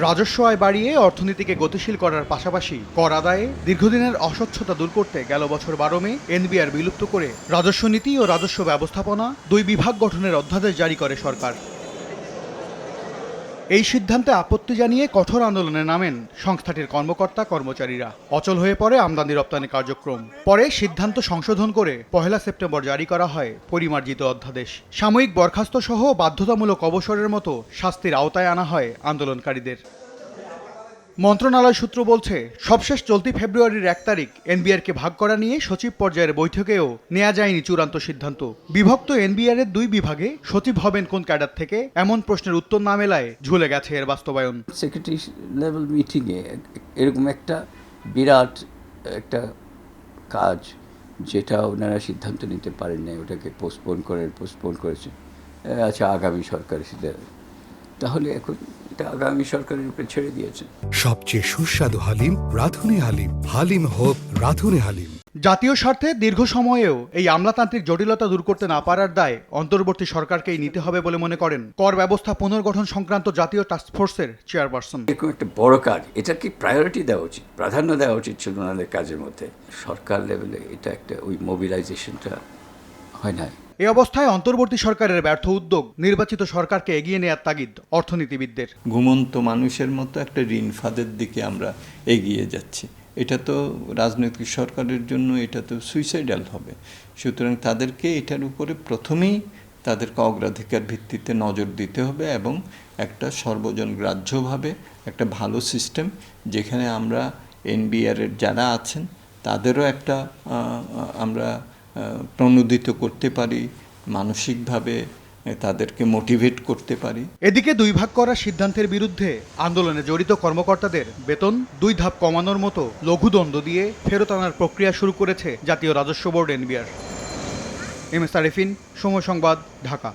রাজস্ব আয় বাড়িয়ে অর্থনীতিকে গতিশীল করার পাশাপাশি কর আদায়ে দীর্ঘদিনের অস্বচ্ছতা দূর করতে গেল বছর 12 মে এনবিআর বিলুপ্ত করে রাজস্ব নীতি ও রাজস্ব ব্যবস্থাপনা দুই বিভাগ গঠনের অধ্যাদেশ জারি করে সরকার। এই সিদ্ধান্তে আপত্তি জানিয়ে কঠোর আন্দোলনে নামেন সংস্থাটির কর্মকর্তা কর্মচারীরা। অচল হয়ে পড়ে আমদানি রপ্তানি কার্যক্রম। পরে সিদ্ধান্ত সংশোধন করে 1 সেপ্টেম্বর জারি করা হয় পরিমার্জিত অধ্যাদেশ। সাময়িক বরখাস্ত সহ বাধ্যতামূলক অবসরের মতো শাস্তির আওতায় আনা হয় আন্দোলনকারীদের। মন্ত্রণালয় সূত্র বলছে, সবশেষ চলতি ফেব্রুয়ারির 1 তারিখ এনবিআরকে ভাগ করা নিয়ে সচিব পর্যায়ের বৈঠকেও নেওয়া যায়নি চূড়ান্ত সিদ্ধান্ত। বিভক্ত এনবিআরের দুই বিভাগে সচিব হবেন কোন ক্যাডার থেকে, এমন প্রশ্নের উত্তর না মেলায় ঝুলে গেছে এর বাস্তবায়ন। সেক্রেটারি লেভেল মিটিংয়ে এরকম একটা বিরাট একটা কাজ, যেটা ওনারা সিদ্ধান্ত নিতে পারেন না, ওটাকে পোস্টপোন করেছে। আচ্ছা, আগামী সরকারের সেটা, তাহলে এখন এটা আগামী সরকারের উপরে ছেড়ে দিয়েছে। সবচেয়ে সুস্বাদু হালিম রাঁধুনি হালিম। হালিম হোক রাঁধুনি হালিম। জাতীয় স্বার্থে দীর্ঘ সময়েও এই আমলাতান্ত্রিক জটিলতা দূর করতে না পারার দায় অন্তর্বর্তী সরকারকেই নিতে হবে বলে মনে করেন কর ব্যবস্থা পুনর্গঠন সংক্রান্ত জাতীয় টাস্কফোর্সের চেয়ারপারসন। এরকম একটা বড় কাজ, এটা কি প্রায়োরিটি দেওয়া উচিত, প্রাধান্য দেওয়া উচিত ছিল ওনাদের কাজের মধ্যে। সরকার লেভেলে এটা একটা ওই মোবিলাইজেশনটা হয় না। এই অবস্থায় অন্তর্বর্তী সরকারের ব্যর্থ উদ্যোগ নির্বাচিত সরকারকে এগিয়ে নেওয়ার তাগিদ অর্থনীতিবিদদের। ঘুমন্ত মানুষের মতো একটা ঋণ ফাঁদের দিকে আমরা এগিয়ে যাচ্ছি। এটা তো রাজনৈতিক সরকারের জন্য এটা তো সুইসাইডাল হবে। সুতরাং তাদেরকে এটার উপরে প্রথমেই তাদেরকে অগ্রাধিকার ভিত্তিতে নজর দিতে হবে এবং একটা সর্বজন গ্রাহ্যভাবে একটা ভালো সিস্টেম, যেখানে আমরা এনবিআরের যারা আছেন তাদেরও একটা আমরা প্রণোদিত করতে পারি, মানসিকভাবে তাদেরকে মোটিভেট করতে পারি। এদিকে দুই ভাগ করার সিদ্ধান্তের বিরুদ্ধে আন্দোলনে জড়িত কর্মকর্তাদের বেতন 2 ধাপ কমানোর মতো লঘুদণ্ড দিয়ে ফেরত আনার প্রক্রিয়া শুরু করেছে জাতীয় রাজস্ব board NBR. M S Arifin, Somoy Sangbad, Dhaka.